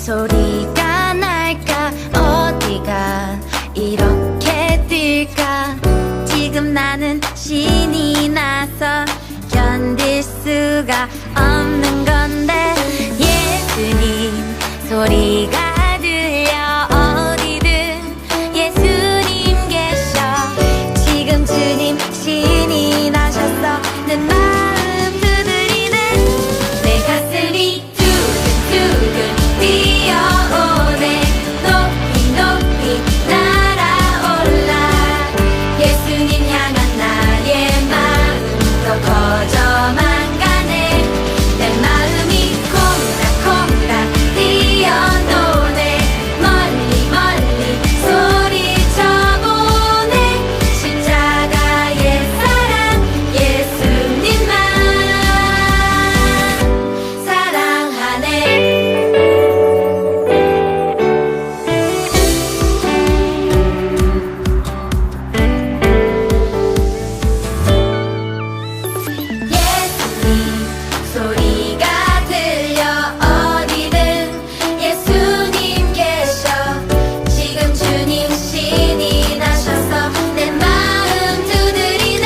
소리가 날까 어디가 이렇게 뜰까 지금 나는 신이 나서 견딜 수가 없는 건데 예수님 소리가 들려 어디든 예수님 계셔 지금 주님 신이 나셨어 내 마음 두드리는 내 가슴이 두근두근 뛰어오네 높이 높이 날아올라 예수님 향한 나의 마음도 커져만 가네 내 마음이 콩닥콩닥 뛰어노네 멀리 멀리 소리쳐보네 십자가의 사랑 예수님만 사랑하네 예수님 소리가 들려 어디든 예수님 계셔 지금 주님 신이 나셔서 내 마음 두드리는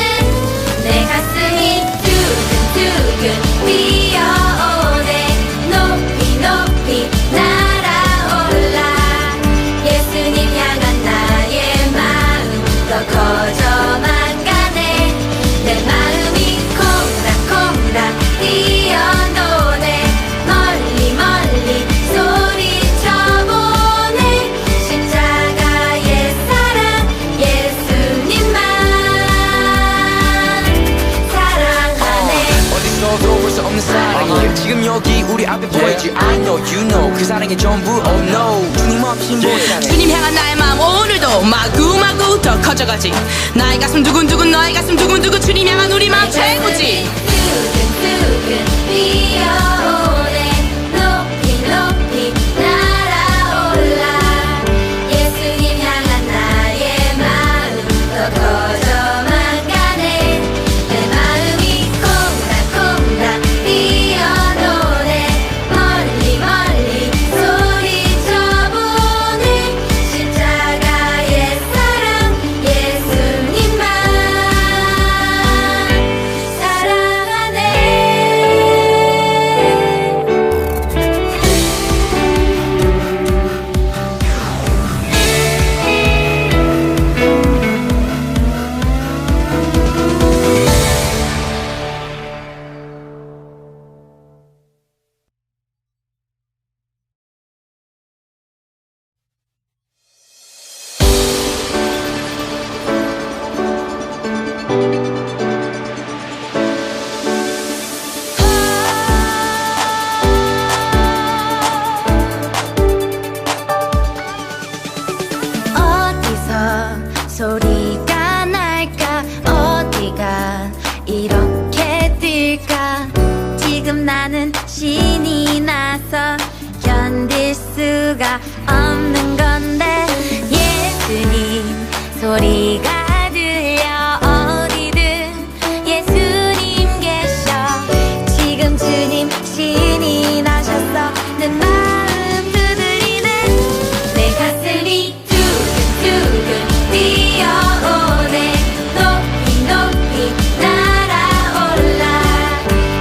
내 가슴이 두근두근 뛰어오네 높이 높이 날아올라 예수님 향한 나의 마음도 커져만 가네 내 마음이 콩닥콩닥 뛰어노네 멀리 멀리 소리쳐보네 십자가의 사랑 예수님만 사랑하네 어디서 들어볼 수 없는 사랑이 지금 여기 우리 앞에 보이지 I know you know 그 사랑이 전부 oh no 주님 없이 못 사네 주님 향한 나의 마음 오늘도 마구마구 더 커져가지 나의 가슴 두근두근 너의 가슴 두근두근 주님 향한 우리 마음 최고지 두근두근 뛰어오네 높이 높이 날아올라 예수님 향한 나의 마음도 커져만 가네 내 마음이 콩닥콩닥 뛰어노네 멀리 멀리 소리쳐보네 십자가의 사랑 예수님만 사랑하네 어디서 소리가 날까 어디가 이렇게 뜰까 지금 나는 신이 나서 견딜 수가 없는 건데 예수님 소리가 들려 어디든 예수님 계셔 지금 주님 신이 나셨어 내 마음 두드리는 내 가슴이 두근두근 뛰어오네 높이 높이 날아올라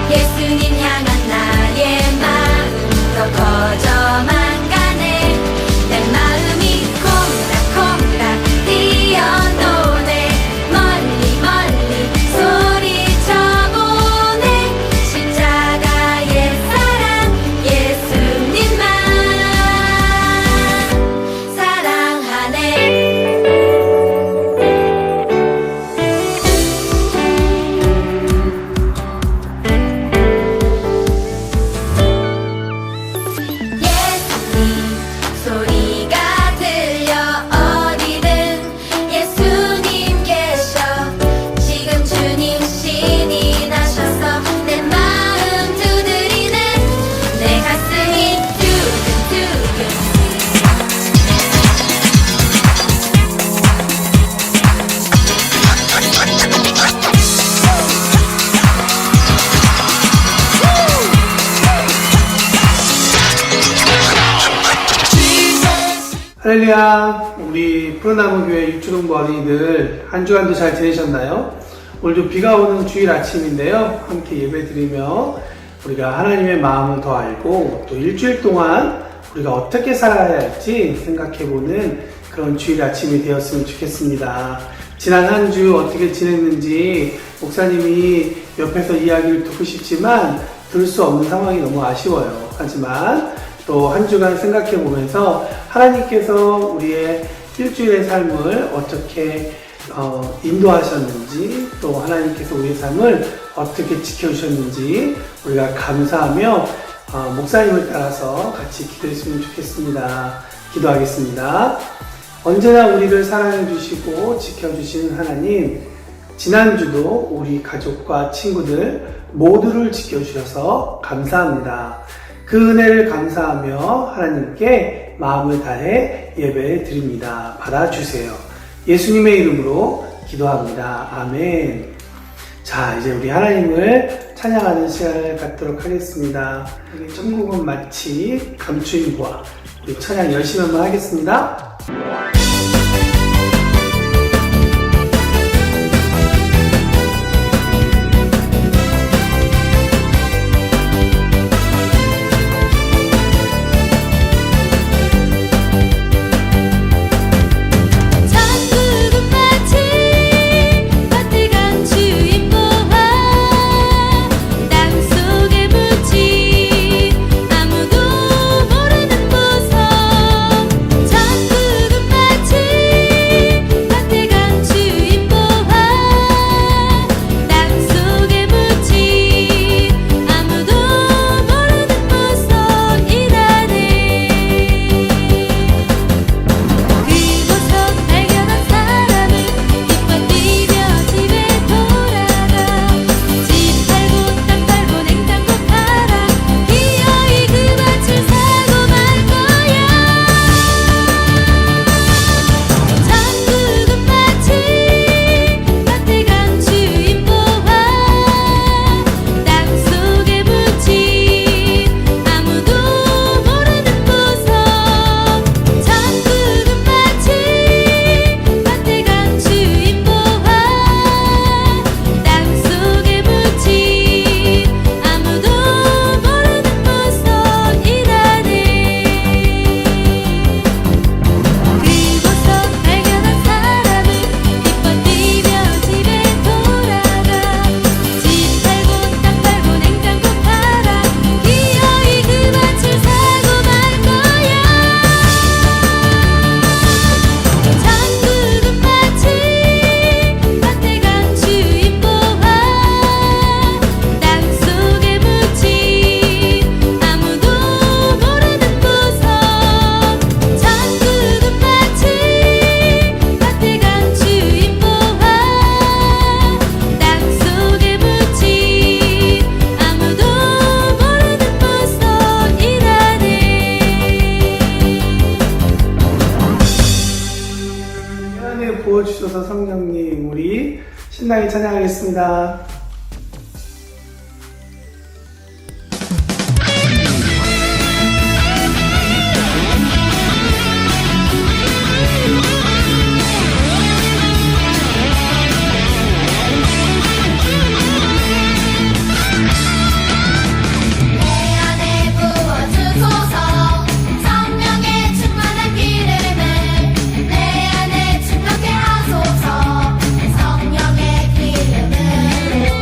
예수님 향한 나의 마음도 커져만 가네 내 마음이 콩닥콩닥 뛰어노네 멀리 멀리 소리쳐보네 십자가의 사랑 할렐루야. 우리 푸른나무교회 육주동부 어린이들 한 주간도 잘 지내셨나요? 오늘도 비가 오는 주일 아침인데요. 함께 예배드리며 우리가 하나님의 마음을 더 알고 또 일주일 동안 우리가 어떻게 살아야 할지 생각해보는 그런 주일 아침이 되었으면 좋겠습니다. 지난 한 주 어떻게 지냈는지 목사님이 옆에서 이야기를 듣고 싶지만 들을 수 없는 상황이 너무 아쉬워요. 하지만 또 한 주간 생각해 보면서 하나님께서 우리의 일주일의 삶을 어떻게 인도하셨는지, 또 하나님께서 우리의 삶을 어떻게 지켜주셨는지 우리가 감사하며 목사님을 따라서 같이 기도했으면 좋겠습니다. 기도하겠습니다. 언제나 우리를 사랑해 주시고 지켜주시는 하나님, 지난주도 우리 가족과 친구들 모두를 지켜주셔서 감사합니다. 그 은혜를 감사하며 하나님께 마음을 다해 예배 드립니다. 받아주세요. 예수님의 이름으로 기도합니다. 아멘. 자, 이제 우리 하나님을 찬양하는 시간을 갖도록 하겠습니다. 우리 전국은 마치 감추인 보아. 우리 찬양 열심히 한번 하겠습니다. 부어주셔서 성령님, 우리 신나게 찬양하겠습니다. 내 안에 충만하게 하소서. 성령의 기름을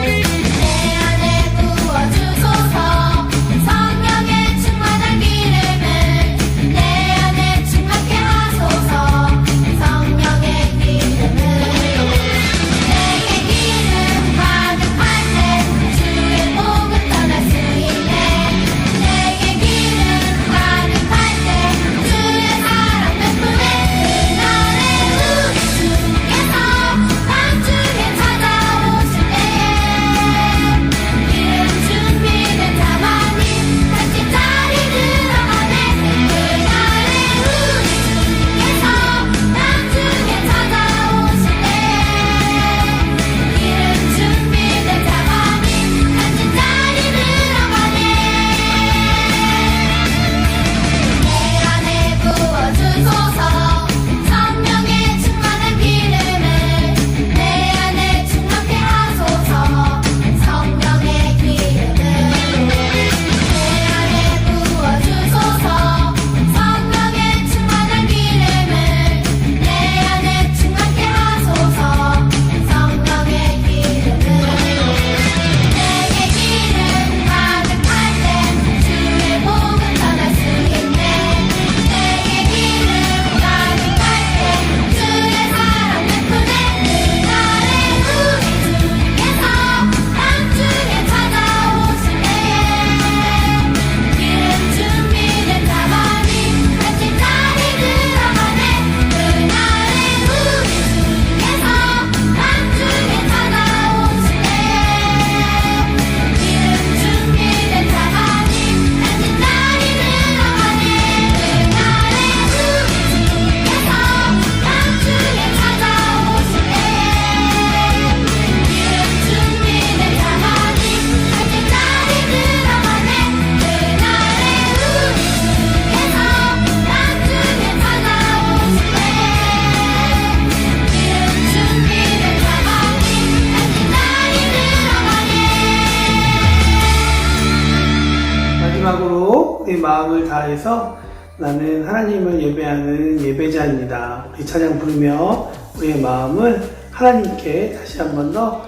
마지막으로 우리 마음을 다해서 나는 하나님을 예배하는 예배자입니다. 우리 찬양 부르며 우리의 마음을 하나님께 다시 한 번 더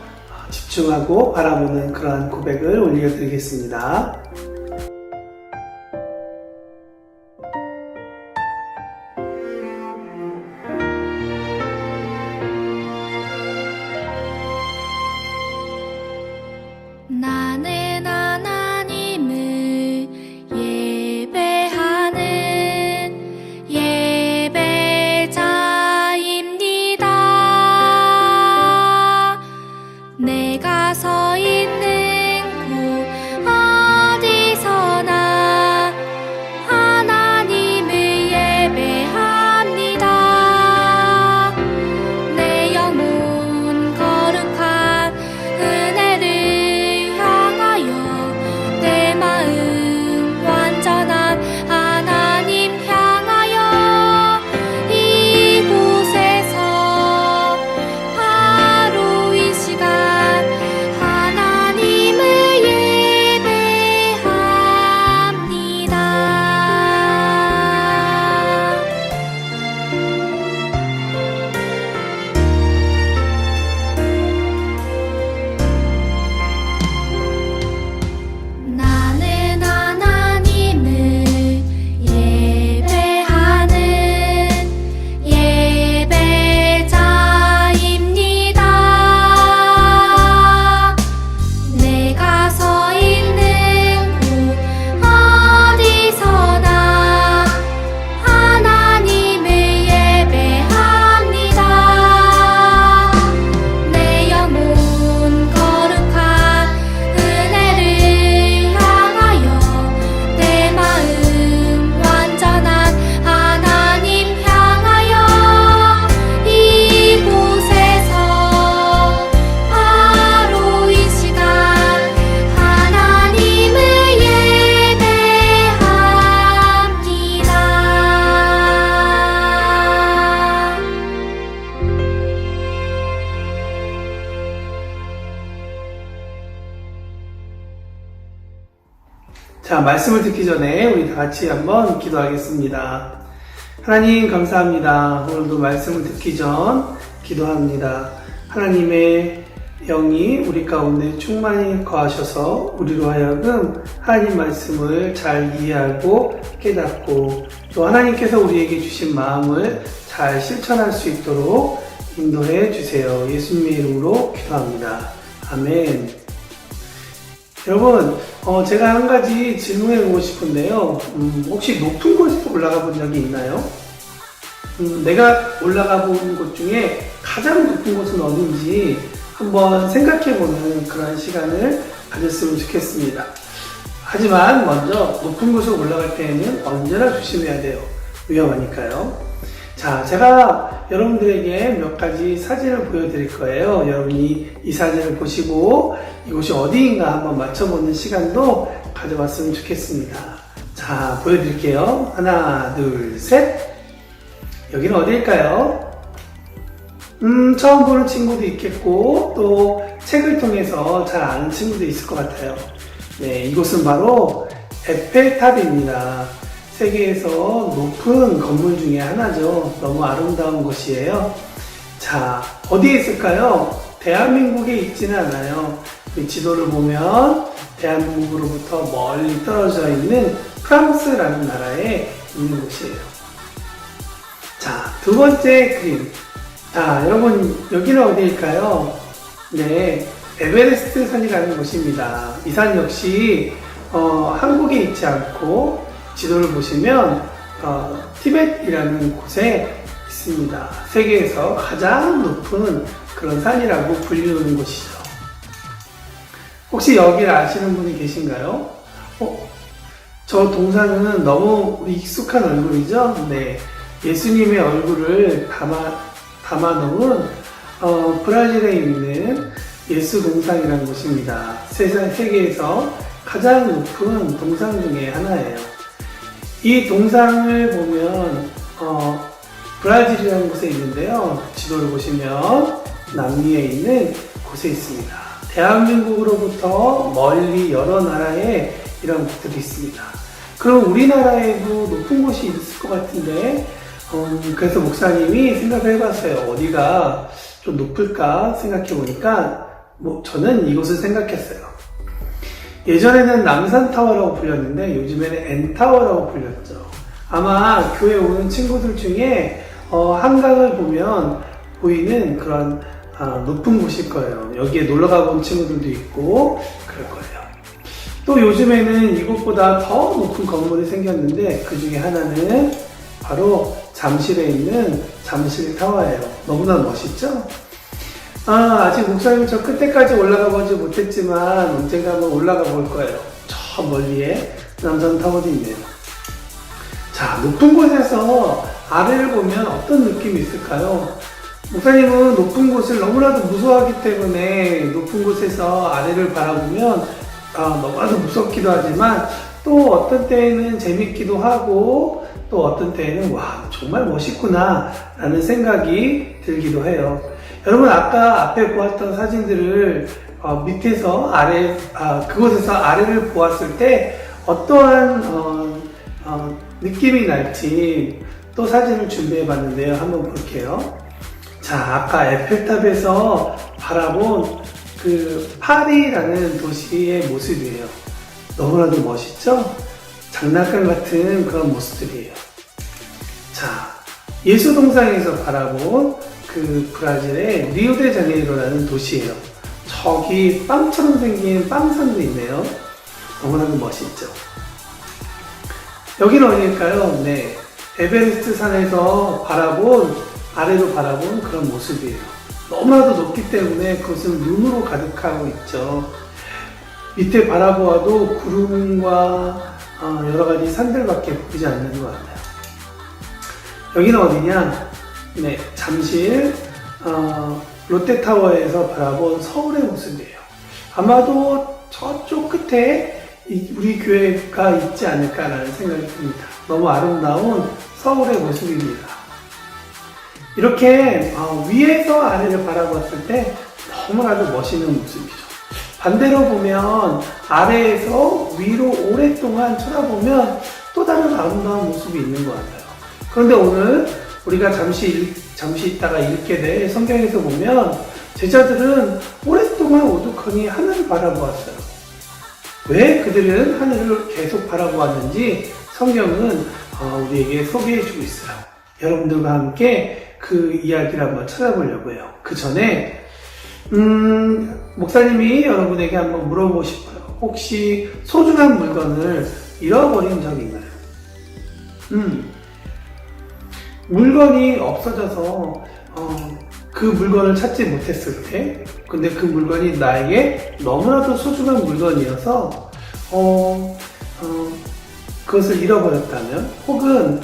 집중하고 바라보는 그러한 고백을 올려드리겠습니다. 나는 하나님을 예배하는 예배자입니다. 내가 서 있는 곳 어디서나 하나님을 예배합니다. 내 영혼 거룩한 은혜를 내 마음 완전한 하나님 향하여 이곳에서 바로 이 시간 하나님을 예배합니다. 나는 하나님을 예배하는 예배자입니다. 내가 서 있는 곳 어디서나 하나님을 예배합니다. 내 영혼 거룩한 은혜를 향하여 내 마음 완전한 하나님 향하여 이곳에서 바로 이 시간 하나님을 예배합니다. 자, 말씀을 듣기 전에 우리 다 같이 한번 기도하겠습니다. 하나님 감사합니다. 오늘도 말씀을 듣기 전 기도합니다. 하나님의 영이 우리 가운데 충만히 거하셔서 우리로 하여금 하나님 말씀을 잘 이해하고 깨닫고 또 하나님께서 우리에게 주신 마음을 잘 실천할 수 있도록 인도해 주세요. 예수님의 이름으로 기도합니다. 아멘. 여러분, 제가 한 가지 질문해 보고 싶은데요. 혹시 높은 곳에 올라가 본 적이 있나요? 내가 올라가 본 곳 중에 가장 높은 곳은 어딘지 한번 생각해 보는 그런 시간을 가졌으면 좋겠습니다. 하지만 먼저 높은 곳에 올라갈 때에는 언제나 조심해야 돼요. 위험하니까요. 자, 제가 여러분들에게 몇 가지 사진을 보여드릴 거예요. 여러분이 이 사진을 보시고 이곳이 어디인가 한번 맞춰보는 시간도 가져봤으면 좋겠습니다. 자, 보여드릴게요. 하나, 둘, 셋. 여기는 어디일까요? 처음 보는 친구도 있겠고 또 책을 통해서 잘 아는 친구도 있을 것 같아요. 네, 이곳은 바로 에펠탑입니다. 세계에서 높은 건물 중에 하나죠. 너무 아름다운 곳이에요. 자, 어디에 있을까요? 대한민국에 있지는 않아요. 이 지도를 보면 대한민국으로부터 멀리 떨어져 있는 프랑스라는 나라에 있는 곳이에요. 자, 두 번째 그림. 자, 여러분, 여기는 어디일까요? 네, 에베레스트 산이라는 곳입니다. 이 산 역시 한국에 있지 않고 지도를 보시면 티벳이라는 곳에 있습니다. 세계에서 가장 높은 그런 산이라고 불리우는 곳이죠. 혹시 여기를 아시는 분이 계신가요? 저 동상은 너무 익숙한 얼굴이죠? 네, 예수님의 얼굴을 담아놓은 브라질에 있는 예수 동상이라는 곳입니다. 세계에서 가장 높은 동상 중에 하나예요. 이 동상을 보면 브라질이라는 곳에 있는데요. 지도를 보시면 남미에 있는 곳에 있습니다. 대한민국으로부터 멀리 여러 나라에 이런 것들이 있습니다. 그럼 우리나라에도 높은 곳이 있을 것 같은데 그래서 목사님이 생각을 해봤어요. 어디가 좀 높을까 생각해 보니까 저는 이곳을 생각했어요. 예전에는 남산타워라고 불렸는데 요즘에는 N타워라고 불렸죠. 아마 교회 오는 친구들 중에 한강을 보면 보이는 그런 높은 곳일 거예요. 여기에 놀러 가본 친구들도 있고 그럴 거예요. 또 요즘에는 이곳보다 더 높은 건물이 생겼는데 그 중에 하나는 바로 잠실에 있는 잠실타워예요. 너무나 멋있죠? 아직 목사님 저 끝에까지 올라가 보지 못했지만 언젠가 한번 올라가 볼 거예요. 저 멀리에 남산타워도 있네요. 자, 높은 곳에서 아래를 보면 어떤 느낌이 있을까요? 목사님은 높은 곳을 너무나도 무서워하기 때문에 높은 곳에서 아래를 바라보면 너무나도 무섭기도 하지만 또 어떤 때에는 재밌기도 하고 또 어떤 때에는 와 정말 멋있구나 라는 생각이 들기도 해요. 여러분 아까 앞에 보았던 사진들을 밑에서 아래 그곳에서 아래를 보았을 때 어떠한 느낌이 날지 또 사진을 준비해 봤는데요. 한번 볼게요. 자, 아까 에펠탑에서 바라본 그 파리라는 도시의 모습이에요. 너무나도 멋있죠? 장난감 같은 그런 모습들이에요. 자, 예수동상에서 바라본 그 브라질의 리우데자네이로라는 도시예요. 저기 빵처럼 생긴 빵산도 있네요. 너무나도 멋있죠? 여기는 어디일까요? 네, 에베레스트 산에서 아래로 바라본 그런 모습이에요. 너무나도 높기 때문에 그것은 눈으로 가득하고 있죠. 밑에 바라보아도 구름과 여러 가지 산들밖에 보이지 않는 것 같아요. 여기는 어디냐? 네, 잠실 롯데타워에서 바라본 서울의 모습이에요. 아마도 저쪽 끝에 우리 교회가 있지 않을까라는 생각이 듭니다. 너무 아름다운 서울의 모습입니다. 이렇게 위에서 아래를 바라봤을 때 너무나도 멋있는 모습이죠. 반대로 보면 아래에서 위로 오랫동안 쳐다보면 또 다른 아름다운 모습이 있는 것 같아요. 그런데 오늘 우리가 잠시 있다가 읽게 될 성경에서 보면 제자들은 오랫동안 오두커니 하늘을 바라보았어요. 왜 그들은 하늘을 계속 바라보았는지 성경은 우리에게 소개해주고 있어요. 여러분들과 함께 그 이야기를 한번 찾아보려고 해요. 그 전에 목사님이 여러분에게 한번 물어보고 싶어요. 혹시 소중한 물건을 잃어버린 적 있나요? 물건이 없어져서 그 물건을 찾지 못했을 때, 근데 그 물건이 나에게 너무나도 소중한 물건이어서 그것을 잃어버렸다면, 혹은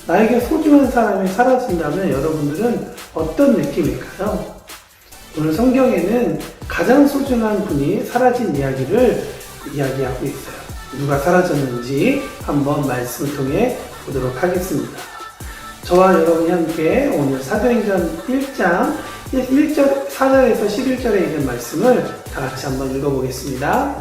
나에게 소중한 사람이 사라진다면 여러분들은 어떤 느낌일까요? 오늘 성경에는 가장 소중한 분이 사라진 이야기를 이야기하고 있어요. 누가 사라졌는지 한번 말씀을 통해 보도록 하겠습니다. 저와 여러분이 함께 오늘 사도행전 1장 4절에서 11절에 있는 말씀을 다 같이 한번 읽어보겠습니다.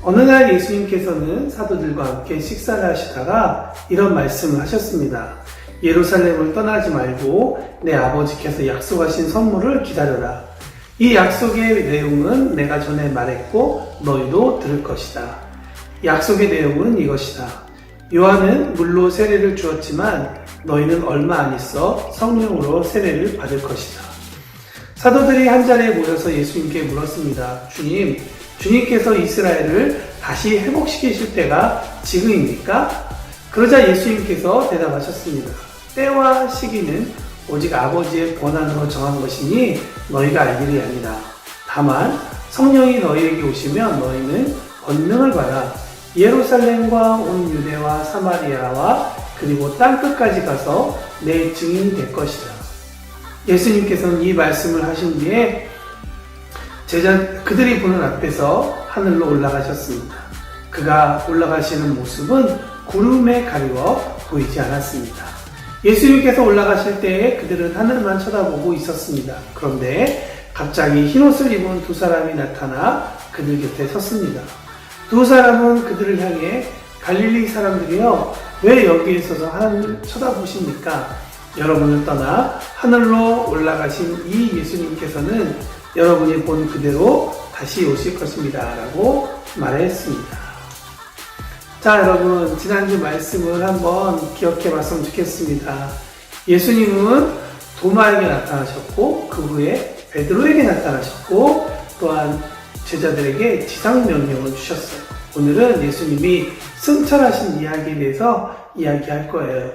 어느 날 예수님께서는 사도들과 함께 식사를 하시다가 이런 말씀을 하셨습니다. 예루살렘을 떠나지 말고 내 아버지께서 약속하신 선물을 기다려라. 이 약속의 내용은 내가 전에 말했고 너희도 들을 것이다. 약속의 내용은 이것이다. 요한은 물로 세례를 주었지만 너희는 얼마 안 있어 성령으로 세례를 받을 것이다. 사도들이 한 자리에 모여서 예수님께 물었습니다. 주님께서 이스라엘을 다시 회복시키실 때가 지금입니까? 그러자 예수님께서 대답하셨습니다. 때와 시기는 오직 아버지의 권한으로 정한 것이니 너희가 알 일이 아니라 다만 성령이 너희에게 오시면 너희는 권능을 받아 예루살렘과 온 유대와 사마리아와 그리고 땅끝까지 가서 내 증인이 될 것이다. 예수님께서는 이 말씀을 하신 뒤에 그들이 보는 앞에서 하늘로 올라가셨습니다. 그가 올라가시는 모습은 구름에 가리워 보이지 않았습니다. 예수님께서 올라가실 때에 그들은 하늘만 쳐다보고 있었습니다. 그런데 갑자기 흰옷을 입은 두 사람이 나타나 그들 곁에 섰습니다. 두 사람은 그들을 향해 갈릴리 사람들이여 왜 여기에 있어서 하나님을 쳐다보십니까? 여러분을 떠나 하늘로 올라가신 이 예수님께서는 여러분이 본 그대로 다시 오실 것입니다. 라고 말했습니다. 자, 여러분, 지난주 말씀을 한번 기억해 봤으면 좋겠습니다. 예수님은 도마에게 나타나셨고, 그 후에 베드로에게 나타나셨고, 또한 제자들에게 지상명령을 주셨어요. 오늘은 예수님이 승천하신 이야기에 대해서 이야기할 거예요.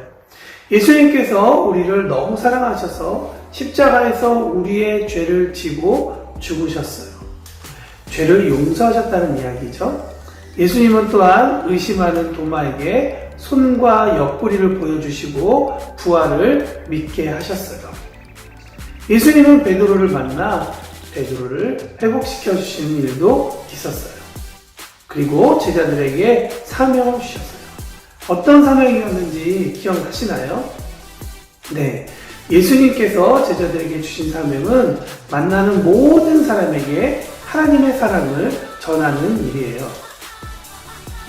예수님께서 우리를 너무 사랑하셔서 십자가에서 우리의 죄를 지고 죽으셨어요. 죄를 용서하셨다는 이야기죠. 예수님은 또한 의심하는 도마에게 손과 옆구리를 보여주시고 부활을 믿게 하셨어요. 예수님은 베드로를 만나 베드로를 회복시켜 주시는 일도 있었어요. 그리고 제자들에게 사명을 주셨어요. 어떤 사명이었는지 기억나시나요? 네, 예수님께서 제자들에게 주신 사명은 만나는 모든 사람에게 하나님의 사랑을 전하는 일이에요.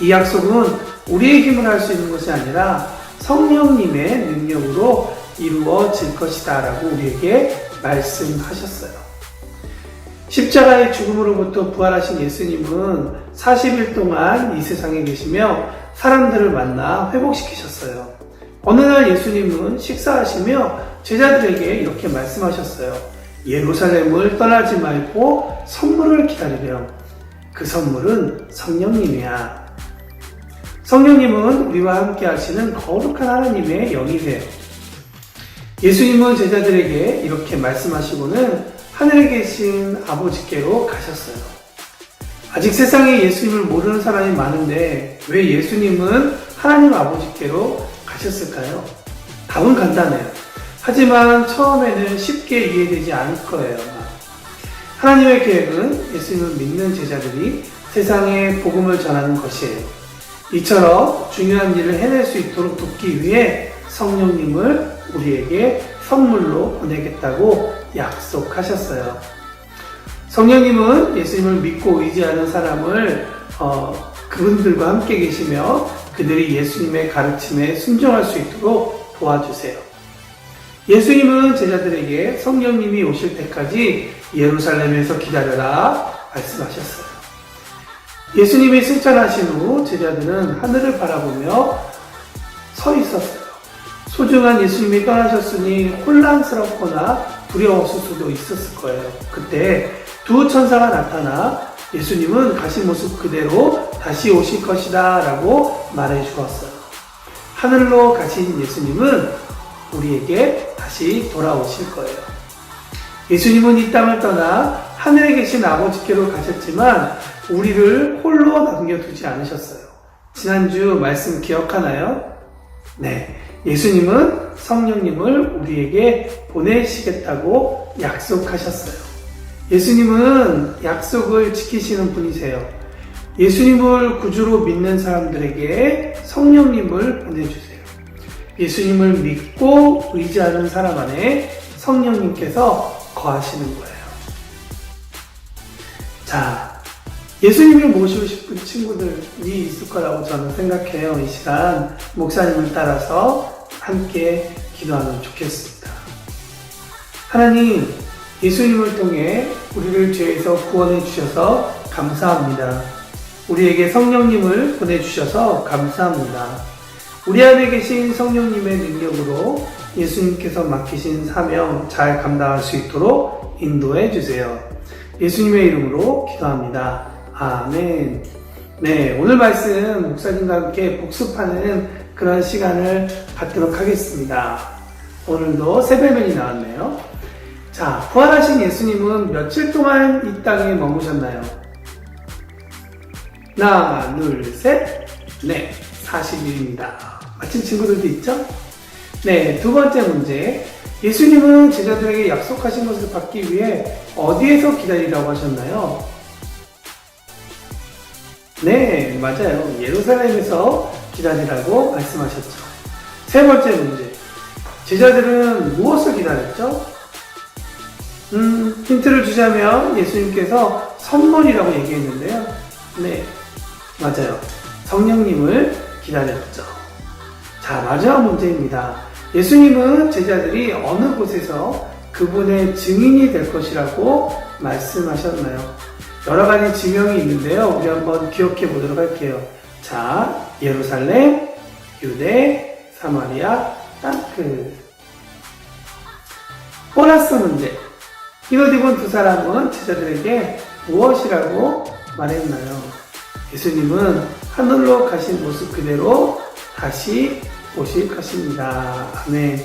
이 약속은 우리의 힘을 할 수 있는 것이 아니라 성령님의 능력으로 이루어질 것이다 라고 우리에게 말씀하셨어요. 십자가의 죽음으로부터 부활하신 예수님은 40일 동안 이 세상에 계시며 사람들을 만나 회복시키셨어요. 어느 날 예수님은 식사하시며 제자들에게 이렇게 말씀하셨어요. 예루살렘을 떠나지 말고 선물을 기다리렴. 그 선물은 성령님이야. 성령님은 우리와 함께 하시는 거룩한 하나님의 영이세요. 예수님은 제자들에게 이렇게 말씀하시고는 하늘에 계신 아버지께로 가셨어요. 아직 세상에 예수님을 모르는 사람이 많은데 왜 예수님은 하나님 아버지께로 가셨을까요? 답은 간단해요. 하지만 처음에는 쉽게 이해되지 않을 거예요. 하나님의 계획은 예수님을 믿는 제자들이 세상에 복음을 전하는 것이에요. 이처럼 중요한 일을 해낼 수 있도록 돕기 위해 성령님을 우리에게 선물로 보내겠다고 약속하셨어요. 성령님은 예수님을 믿고 의지하는 사람을 그분들과 함께 계시며 그들이 예수님의 가르침에 순종할 수 있도록 도와주세요. 예수님은 제자들에게 성령님이 오실 때까지 예루살렘에서 기다려라 말씀하셨어요. 예수님이 승천하신 후 제자들은 하늘을 바라보며 서 있었어요. 소중한 예수님이 떠나셨으니 혼란스럽거나 두려웠을 수도 있었을 거예요. 그때 두 천사가 나타나 예수님은 가신 모습 그대로 다시 오실 것이다 라고 말해 주었어요. 하늘로 가신 예수님은 우리에게 다시 돌아오실 거예요. 예수님은 이 땅을 떠나 하늘에 계신 아버지께로 가셨지만 우리를 홀로 남겨두지 않으셨어요. 지난주 말씀 기억하나요? 네, 예수님은 성령님을 우리에게 보내시겠다고 약속하셨어요. 예수님은 약속을 지키시는 분이세요. 예수님을 구주로 믿는 사람들에게 성령님을 보내주세요. 예수님을 믿고 의지하는 사람 안에 성령님께서 거하시는 거예요. 자, 예수님을 모시고 싶은 친구들이 있을 거라고 저는 생각해요. 이 시간 목사님을 따라서 함께 기도하면 좋겠습니다. 하나님, 예수님을 통해 우리를 죄에서 구원해 주셔서 감사합니다. 우리에게 성령님을 보내주셔서 감사합니다. 우리 안에 계신 성령님의 능력으로 예수님께서 맡기신 사명 잘 감당할 수 있도록 인도해 주세요. 예수님의 이름으로 기도합니다. 아멘. 네, 오늘 말씀 목사님과 함께 복습하는 그런 시간을 갖도록 하겠습니다. 오늘도 세배면이 나왔네요. 자, 부활하신 예수님은 며칠 동안 이 땅에 머무셨나요? 하나, 둘, 셋. 네, 40일입니다. 맞힌 친구들도 있죠? 네, 두 번째 문제. 예수님은 제자들에게 약속하신 것을 받기 위해 어디에서 기다리라고 하셨나요? 네, 맞아요. 예루살렘에서 기다리라고 말씀하셨죠. 세 번째 문제. 제자들은 무엇을 기다렸죠? 힌트를 주자면 예수님께서 선물이라고 얘기했는데요. 네, 맞아요. 성령님을 기다렸죠. 자, 마지막 문제입니다. 예수님은 제자들이 어느 곳에서 그분의 증인이 될 것이라고 말씀하셨나요? 여러 가지 지명이 있는데요. 우리 한번 기억해 보도록 할게요. 자, 예루살렘, 유대, 사마리아, 땅끝. 보너스 문제. 흰옷 입은 두 사람은 제자들에게 무엇이라고 말했나요? 예수님은 하늘로 가신 모습 그대로 다시 오실 것입니다. 아멘.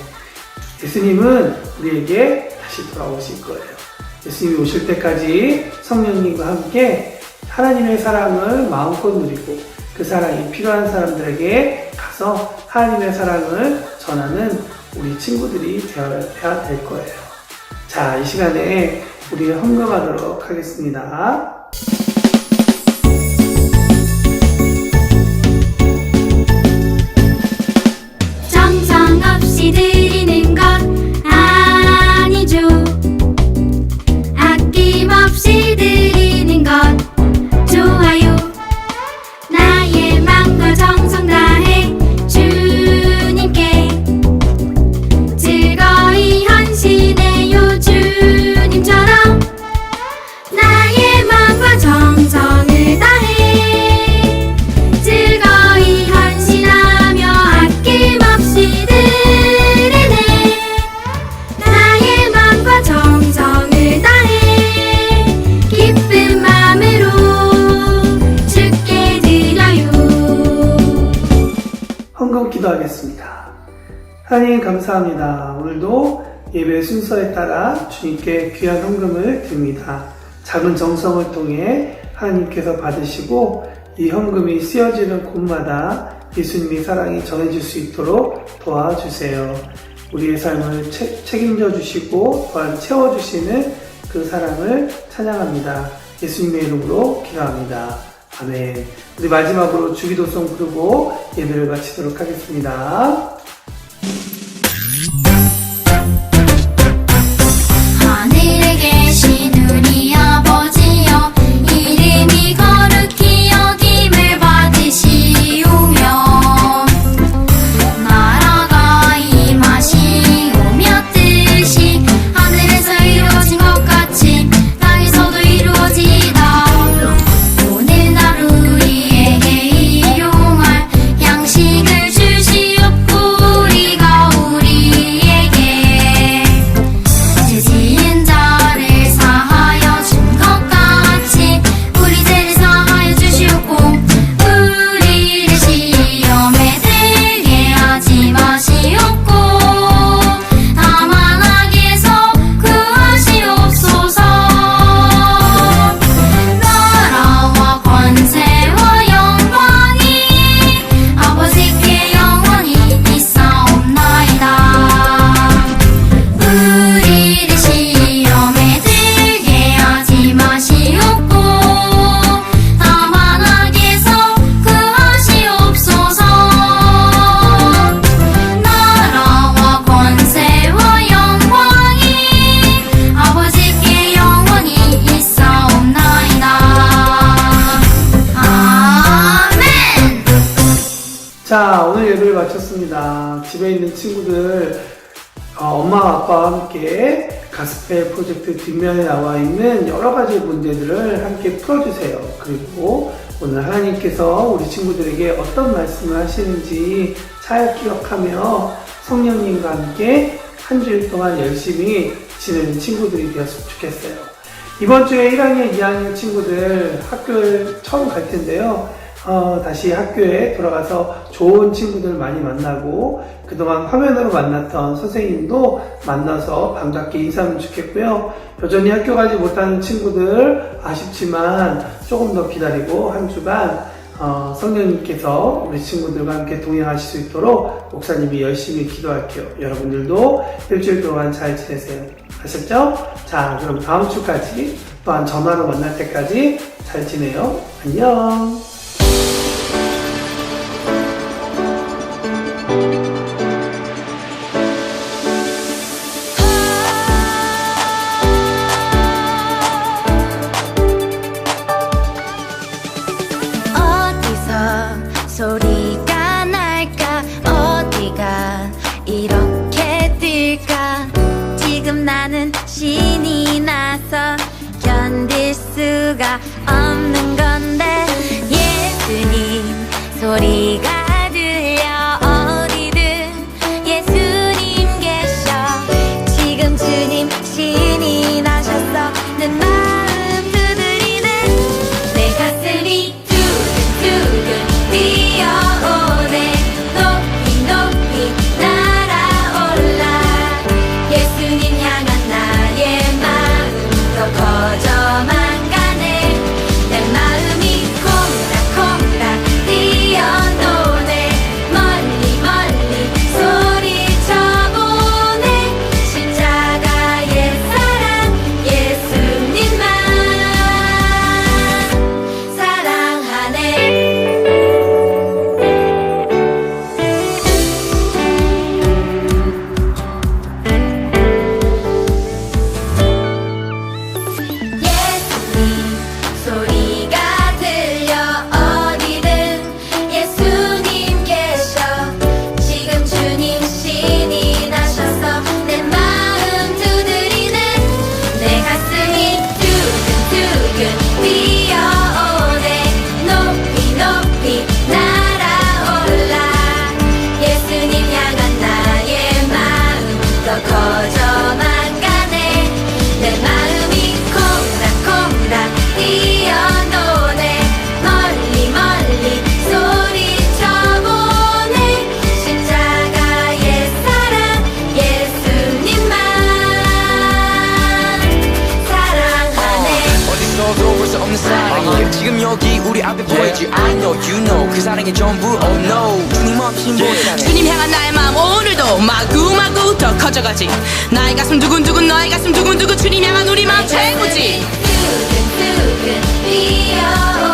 예수님은 우리에게 다시 돌아오실 거예요. 예수님이 오실 때까지 성령님과 함께 하나님의 사랑을 마음껏 누리고 그 사랑이 필요한 사람들에게 가서 하나님의 사랑을 전하는 우리 친구들이 되어야 될 거예요. 자, 이 시간에 우리 헌금하도록 하겠습니다. 정성 없이 드리는 것 아니죠. 아낌없이 드리는 것 좋아요. 나의 마음과 정성 다해 주님께 즐거이 헌신해요. 주님처럼 나의 마음과 정성을 다해 즐거이 헌신하며 아낌없이 드리네. 나의 마음과 정성을 다해 기쁜 마음으로 주께 드려요. 헌금 기도하겠습니다. 하나님 감사합니다. 오늘도 예배 순서에 따라 주님께 귀한 헌금을 드립니다. 작은 정성을 통해 하나님께서 받으시고 이 헌금이 쓰여지는 곳마다 예수님의 사랑이 전해질 수 있도록 도와주세요. 우리의 삶을 책임져 주시고 또한 채워주시는 그 사랑을 찬양합니다. 예수님의 이름으로 기도합니다. 아멘. 우리 마지막으로 주기도송 부르고 예배를 마치도록 하겠습니다. 하늘에 계신 우리 아버지여, 이름이 거룩히 여김을 받으시오며 나라가 임하시오며 뜻이 하늘에서 이루어진 것 같이 땅에서도 이루어지이다. 오늘 날 우리에게 일용할 양식을 주시옵고 우리가 우리에게 죄 지은 자를 사하여 준 것 같이 우리 죄를 사하여 주시옵고 우리를 시험에 들게 하지 마시옵고 다만 악에서 구하시옵소서. 나라와 권세와 영광이 아버지께 영원히 있사옵나이다. 우리를 시험에 들게 하지 마시옵고 다만 악에서 구하시옵소서. 나라와 권세와 영광이 아버지께 영원히 있사옵나이다. 아멘. 자, 오늘 예배를 마쳤습니다. 집에 있는 친구들, 엄마와 아빠와 함께 가스펠 프로젝트 뒷면에 나와 있는 여러 가지 문제들을 함께 풀어주세요. 그리고 오늘 하나님께서 우리 친구들에게 어떤 말씀을 하시는지 잘 기억하며 성령님과 함께 한 주일 동안 열심히 지내는 친구들이 되었으면 좋겠어요. 이번 주에 1학년, 2학년 친구들 학교를 처음 갈 텐데요. 다시 학교에 돌아가서 좋은 친구들 많이 만나고 그동안 화면으로 만났던 선생님도 만나서 반갑게 인사하면 좋겠고요. 여전히 학교 가지 못하는 친구들 아쉽지만 조금 더 기다리고 한 주간 성령님께서 우리 친구들과 함께 동행하실 수 있도록 목사님이 열심히 기도할게요. 여러분들도 일주일 동안 잘 지내세요. 아셨죠? 자, 그럼 다음 주까지 또한 전화로 만날 때까지 잘 지내요. 안녕. 어디 소리가 들려 어디든 예수님 계셔 지금 주님 신이 나셨어 내 마음 두드리는 내 가슴이 두근두근 뛰어오네 높이 높이 날아올라 예수님 향한 나의 마음 더 커져만 가네 내 마음이 콩닥콩닥 뛰어노네 멀리 멀리 소리쳐보네 십자가의 사랑 예수님만 사랑하네 예수님 소리가 들려 어디든 예수님 계셔 지금 주님 신이 나셔서 내 마음 두드리는 내 가슴이 두근두근 뛰어오네 높이 높이 날아올라 예수님 향한 나의 마음 더 커져만 가네 내 마음이 콩닥콩닥 뛰어노네 멀리 멀리 소리쳐보네 십자가의 사랑 예수님만 사랑하네 어디서도 볼 수 없는 사랑이 지금 여기 우리 앞에 보이지 I know you know 그 사랑이 전부 oh no 주님 없이 못사네 주님 향한 나의 마음 오늘도 마구마구 더 커져가지 나의 가슴 두근두근 너의 가슴 두근두근 주님 향한 우리 마음 최고지 두근두근 뛰어